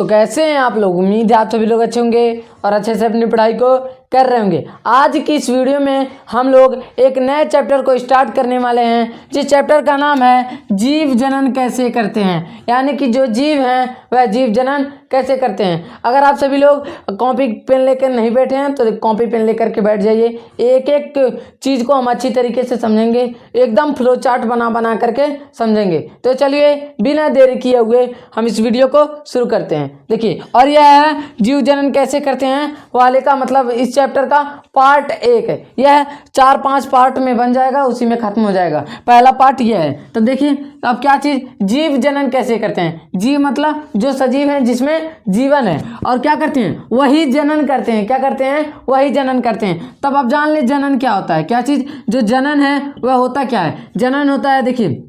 तो कैसे हैं आप लोग। उम्मीद है आप सभी लोग अच्छे होंगे और अच्छे से अपनी पढ़ाई को कर रहे होंगे। आज की इस वीडियो में हम लोग एक नए चैप्टर को स्टार्ट करने वाले हैं जिस चैप्टर का नाम है जीव जनन कैसे करते हैं, यानी कि जो जीव हैं वह जीव जनन कैसे करते हैं। अगर आप सभी लोग कॉपी पेन लेकर नहीं बैठे हैं तो कॉपी पेन लेकर के बैठ जाइए। एक एक चीज़ को हम अच्छी तरीके से समझेंगे, एकदम फ्लो चार्ट बना करके समझेंगे। तो चलिए बिना देरी किए हुए हम इस वीडियो को शुरू करते हैं। देखिए, और यह है जीव जनन कैसे करते हैं वाले का मतलब इस चैप्टर का पार्ट 1 है। यह 4-5 पार्ट में बन जाएगा, उसी में खत्म हो जाएगा। पहला पार्ट यह है। तो देखिए अब क्या चीज़, जीव जनन कैसे करते हैं। जीव मतलब जो सजीव है जिसमें जीवन है, और क्या करते हैं वही जनन करते हैं। क्या करते हैं, वही जनन करते हैं। तब आप जान ले जनन क्या होता है। क्या चीज़, जो जनन है वह होता क्या है। जनन होता है, देखिए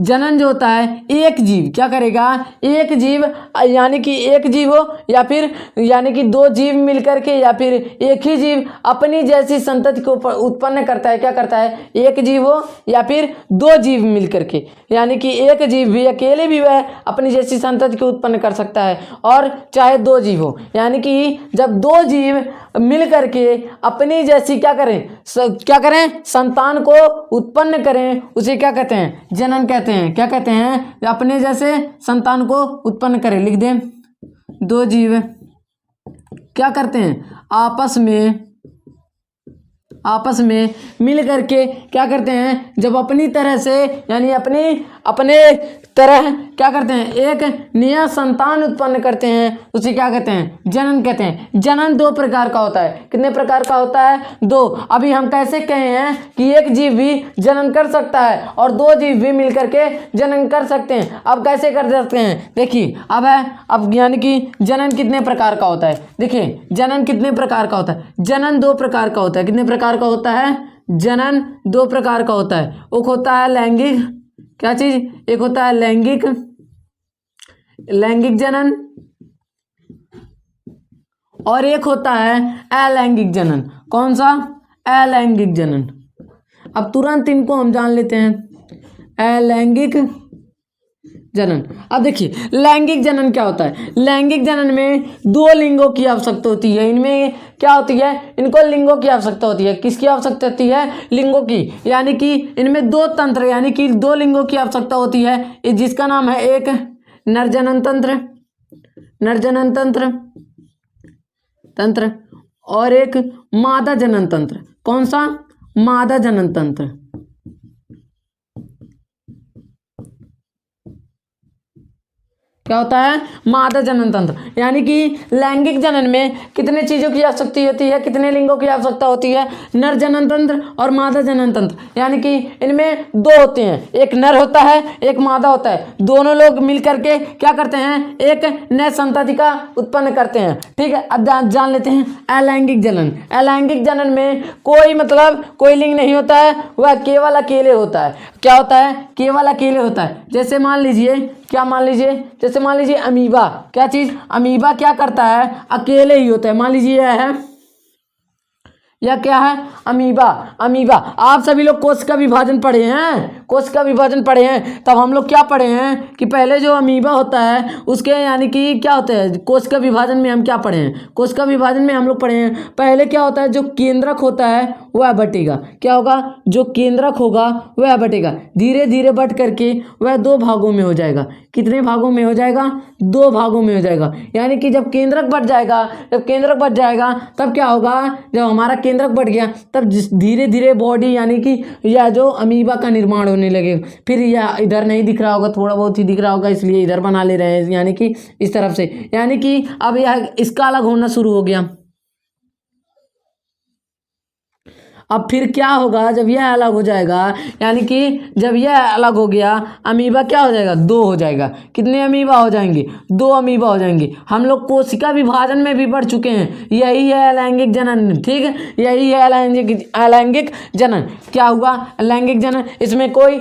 जनन जो होता है, एक जीव क्या करेगा, एक जीव यानी कि एक जीव हो या फिर यानी कि दो जीव मिलकर के या फिर एक ही जीव अपनी जैसी संतति को उत्पन्न करता है। क्या करता है, एक जीव हो या फिर दो जीव मिलकर के, यानी कि एक जीव भी अकेले भी वह अपनी जैसी संतति को उत्पन्न कर सकता है, और चाहे दो जीव हो, यानी कि जब दो जीव मिल करके अपनी जैसी क्या करें संतान को उत्पन्न करें, उसे क्या कहते हैं, जनन कहते हैं। क्या कहते हैं, अपने जैसे संतान को उत्पन्न करें। लिख दें, दो जीव क्या करते हैं, आपस में मिल करके क्या करते हैं, जब अपनी तरह से यानी अपने तरह क्या करते हैं, एक नया संतान उत्पन्न करते हैं, उसे क्या कहते हैं, जनन कहते हैं। जनन दो प्रकार का होता है। कितने प्रकार का होता है, दो। अभी हम कैसे कहे हैं कि एक जीव भी जनन कर सकता है और दो जीव भी मिलकर के जनन कर सकते हैं। अब कैसे कर सकते हैं, देखिए अब यानी कि जनन कितने प्रकार का होता है। देखिए जनन कितने प्रकार का होता है, जनन दो प्रकार का होता है। कितने प्रकार का होता है, जनन दो प्रकार का होता है। एक होता है लैंगिक, क्या चीज, एक होता है लैंगिक जनन और एक होता है अलैंगिक जनन। कौन सा, अलैंगिक जनन। अब तुरंत इनको हम जान लेते हैं, अलैंगिक जनन। अब देखिए लैंगिक जनन क्या होता है। लैंगिक जनन में दो लिंगों की आवश्यकता होती है। इनमें क्या होती है, इनको लिंगों की आवश्यकता होती है। किसकी आवश्यकता होती है, लिंगों की, यानी कि इनमें दो तंत्र यानी कि दो लिंगों की आवश्यकता होती है, जिसका नाम है एक नरजनन तंत्र और एक मादा जनन तंत्र। कौन सा, मादा जनन तंत्र। क्या होता है, मादा जनन तंत्र। यानी कि लैंगिक जनन में कितने चीज़ों की आवश्यकता होती है, कितने लिंगों की आवश्यकता होती है, नर जनन तंत्र और मादा जनन तंत्र। यानी कि इनमें दो होते हैं, एक नर होता है एक मादा होता है। दोनों लोग मिल करके क्या करते हैं, एक नए संतति का उत्पन्न करते हैं। ठीक है, अब जान लेते हैं अलैंगिक जनन। अलैंगिक जनन में कोई लिंग नहीं होता है, वह केवल अकेले होता है। क्या होता है, केवल अकेले होता है। जैसे मान लीजिए अमीबा। क्या चीज, अमीबा क्या करता है, अकेले ही होता है। मान लीजिए यह क्या है, अमीबा। आप सभी लोग कोशिका विभाजन पढ़े हैं। तब हम लोग क्या पढ़े हैं कि पहले जो अमीबा होता है उसके यानी कि क्या होता है, कोशिका विभाजन में हम क्या पढ़े हैं, कोशिका विभाजन में हम लोग पढ़े हैं पहले क्या होता है, जो केंद्रक होता है वह बटेगा। क्या होगा, जो केंद्रक होगा वह बटेगा। धीरे धीरे बट करके वह दो भागों में हो जाएगा। कितने भागों में हो जाएगा, दो भागों में हो जाएगा। यानी कि जब केंद्रक बट जाएगा तब क्या होगा, जब हमारा केंद्रक बढ़ गया तब धीरे धीरे बॉडी यानी कि यह जो अमीबा का निर्माण होने लगेगा। फिर यह इधर नहीं दिख रहा होगा, थोड़ा बहुत ही दिख रहा होगा, इसलिए इधर बना ले रहे हैं, यानी कि इस तरफ से। यानी कि अब यह इसका अलग होना शुरू हो गया। अब फिर क्या होगा, जब यह अलग हो जाएगा, यानी कि जब यह अलग हो गया, अमीबा क्या हो जाएगा, दो हो जाएगा। कितने अमीबा हो जाएंगे, दो अमीबा हो जाएंगे। हम लोग कोशिका विभाजन में भी पढ़ चुके हैं, यही है अलैंगिक जनन। ठीक है, यही है अलैंगिक जनन। क्या हुआ, अलैंगिक जनन, इसमें कोई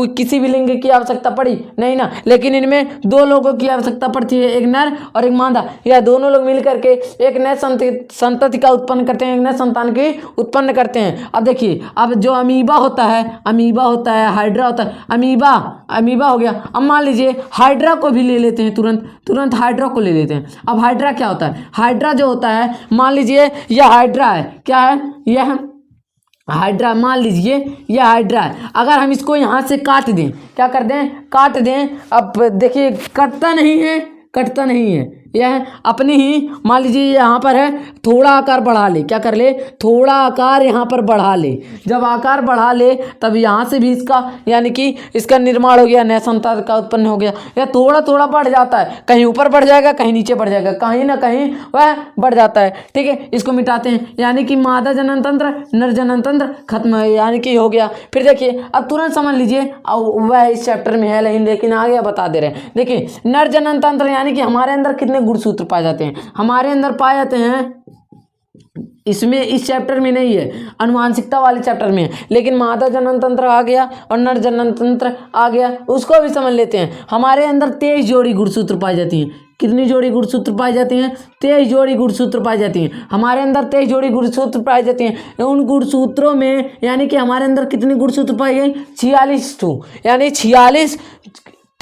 किसी भी लिंग की आवश्यकता पड़ी नहीं ना, लेकिन इनमें दो लोगों की आवश्यकता पड़ती है, एक नर और एक मादा। यह दोनों लोग मिल करके एक नए संतति का उत्पन्न करते हैं, एक नए संतान की उत्पन्न करते हैं। अब देखिए, अब जो अमीबा होता है, हाइड्रा होता है, अमीबा हो गया। अब मान लीजिए हाइड्रा को भी ले लेते हैं, तुरंत हाइड्रा को ले लेते हैं। अब हाइड्रा क्या होता है? हाइड्रा जो होता है, मान लीजिए यह हाइड्रा है, क्या है यह हाइड्रा, मान लीजिए यह हाइड्रा है। अगर हम इसको यहाँ से काट दें, क्या कर दें, काट दें। अब देखिए कटता नहीं है, यह अपनी ही, मान लीजिए यहाँ पर है, थोड़ा आकार बढ़ा ले, क्या कर ले, थोड़ा आकार यहाँ पर बढ़ा ले। जब आकार बढ़ा ले तब यहाँ से भी इसका यानी कि इसका निर्माण हो गया, नया संतान का उत्पन्न हो गया। यह थोड़ा थोड़ा बढ़ जाता है, कहीं ऊपर बढ़ जाएगा, कहीं नीचे बढ़ जाएगा, कहीं ना कहीं वह बढ़ जाता है। ठीक है, इसको मिटाते हैं, यानी कि मादा जनन तंत्र, नर जनन तंत्र खत्म है, यानी कि हो गया। फिर देखिए, अब तुरंत समझ लीजिए, वह इस चैप्टर में है लेकिन आगे बता दे रहे हैं। देखिए, नर जनन तंत्र यानी कि हमारे अंदर कितने गुणसूत्र पाए जाते हैं? हमारे अंदर पाए जाते हैं, इसमें इस चैप्टर में नहीं है, अनुवांशिकता वाले चैप्टर में है, लेकिन मादा जनन तंत्र आ गया और नर जनन तंत्र आ गया, उसको भी समझ लेते हैं। हमारे अंदर 23 जोड़ी गुणसूत्र पाई जाती हैं। कितनी जोड़ी गुणसूत्र पाई जाती हैं? 23 जोड़ी गुणसूत्र पाई जाती हैं। हमारे अंदर 23 जोड़ी गुणसूत्र पाई जाती हैं। उन गुणसूत्रों में यानी कि हमारे अंदर कितनी गुणसूत्र पाई गई? 46 यानी 46,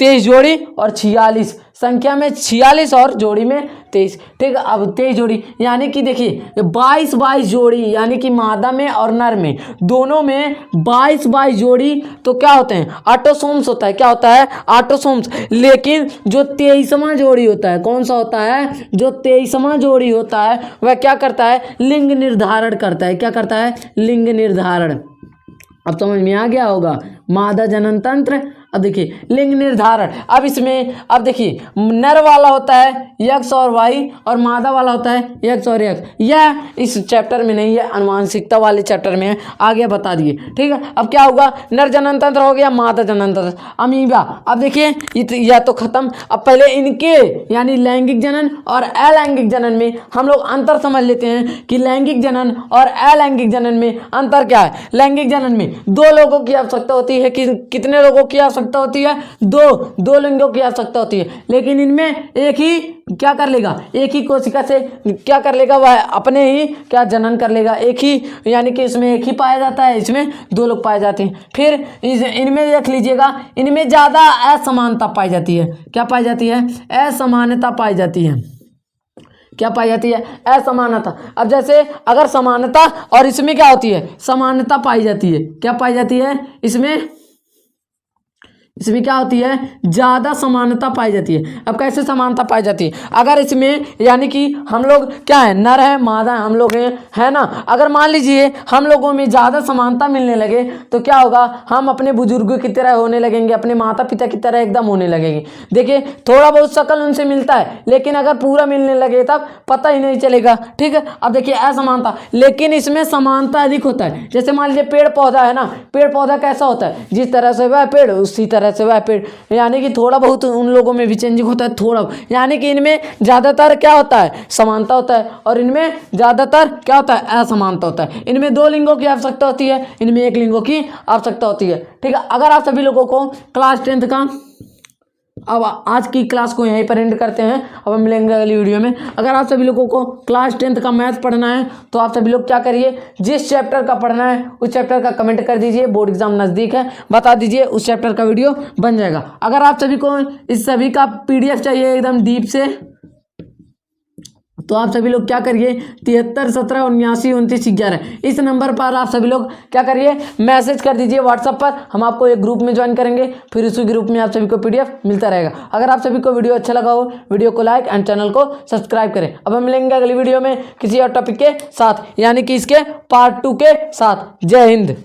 23 जोड़ी और 46 संख्या में 46 और जोड़ी में 23। ठीक है, अब 23 जोड़ी यानी कि देखिए 22 जोड़ी, यानी कि मादा में और नर में दोनों में 22 जोड़ी। तो क्या होते हैं? ऑटोसोम्स होता है। क्या होता है? ऑटोसोम्स। लेकिन जो 23वां जोड़ी होता है, कौन सा होता है? जो 23वां जोड़ी होता है वह क्या करता है? लिंग निर्धारण करता है। क्या करता है? लिंग निर्धारण। अब समझ में आ गया होगा, मादा जनन तंत्र। अब देखिए लिंग निर्धारण, अब इसमें अब देखिए नर वाला होता है X और Y और मादा वाला होता है X और X। यह इस चैप्टर में नहीं है, अनुवांशिकता वाले चैप्टर में है, आगे बता दिए। ठीक है, अब क्या होगा? नर जनन तंत्र हो गया, मादा जनन तंत्र, अमीबा। अब देखिए यह तो खत्म। अब पहले इनके यानी लैंगिक जनन और अलैंगिक जनन में हम लोग अंतर समझ लेते हैं कि लैंगिक जनन और अलैंगिक जनन में अंतर क्या है। लैंगिक जनन में 2 लोगों की आवश्यकता होती है, कि कितने लोगों की आवश्यकता होती है? 2 लिंगों की आवश्यकता होती है, लेकिन इनमें एक ही क्या कर लेगा? एक ही कोशिका से क्या कर लेगा? वह अपने ही क्या जनन कर लेगा, एक ही, यानी कि इसमें एक ही पाया जाता है, इसमें 2 लोग पाए जाते हैं। फिर इनमें देख लीजिएगा, इनमें ज़्यादा असमानता पाई जाती है। क्या पाई जाती है? असमानता पाई जाती है। क्या पाई जाती है? असमानता। अब जैसे अगर समानता और इसमें क्या होती है? समानता पाई जाती है। क्या पाई जाती है? इसमें क्या होती है? ज़्यादा समानता पाई जाती है। अब कैसे समानता पाई जाती है? अगर इसमें यानी कि हम लोग क्या है, नर है मादा हम लोग हैं, है ना। अगर मान लीजिए हम लोगों में ज़्यादा समानता मिलने लगे तो क्या होगा? हम अपने बुजुर्गों की तरह होने लगेंगे, अपने माता पिता की तरह एकदम होने लगेंगे। देखिए थोड़ा बहुत शक्ल उनसे मिलता है, लेकिन अगर पूरा मिलने लगे तब पता ही नहीं चलेगा। ठीक है, अब देखिए असमानता, लेकिन इसमें समानता अधिक होता है। जैसे मान लीजिए पेड़ पौधा है ना, पेड़ पौधा कैसा होता है? जिस तरह से वह पेड़ उसी तरह से वह पेड़, यानी कि थोड़ा बहुत उन लोगों में भी चेंजिंग होता है, थोड़ा, यानी कि इनमें ज़्यादातर क्या होता है? समानता होता है, और इनमें ज़्यादातर क्या होता है? असमानता होता है। इनमें 2 लिंगों की आवश्यकता होती है, इनमें 1 लिंगों की आवश्यकता होती है। ठीक है, अगर आप सभी लोगों को क्लास 10th का, अब आज की क्लास को यहीं पर एंड करते हैं, अब हम मिलेंगे अगली वीडियो में। अगर आप सभी लोगों को क्लास 10th का मैथ पढ़ना है तो आप सभी लोग क्या करिए, जिस चैप्टर का पढ़ना है उस चैप्टर का कमेंट कर दीजिए। बोर्ड एग्जाम नज़दीक है, बता दीजिए, उस चैप्टर का वीडियो बन जाएगा। अगर आप सभी को इस सभी का PDF चाहिए एकदम डीप से, तो आप सभी लोग क्या करिए, 73 17 79 29 11 इस नंबर पर आप सभी लोग क्या करिए, मैसेज कर दीजिए व्हाट्सएप पर। हम आपको एक ग्रुप में ज्वाइन करेंगे, फिर उसी ग्रुप में आप सभी को PDF मिलता रहेगा। अगर आप सभी को वीडियो अच्छा लगा हो, वीडियो को लाइक एंड चैनल को सब्सक्राइब करें। अब हम मिलेंगे अगली वीडियो में किसी और टॉपिक के साथ, यानी कि इसके पार्ट 2 के साथ। जय हिंद।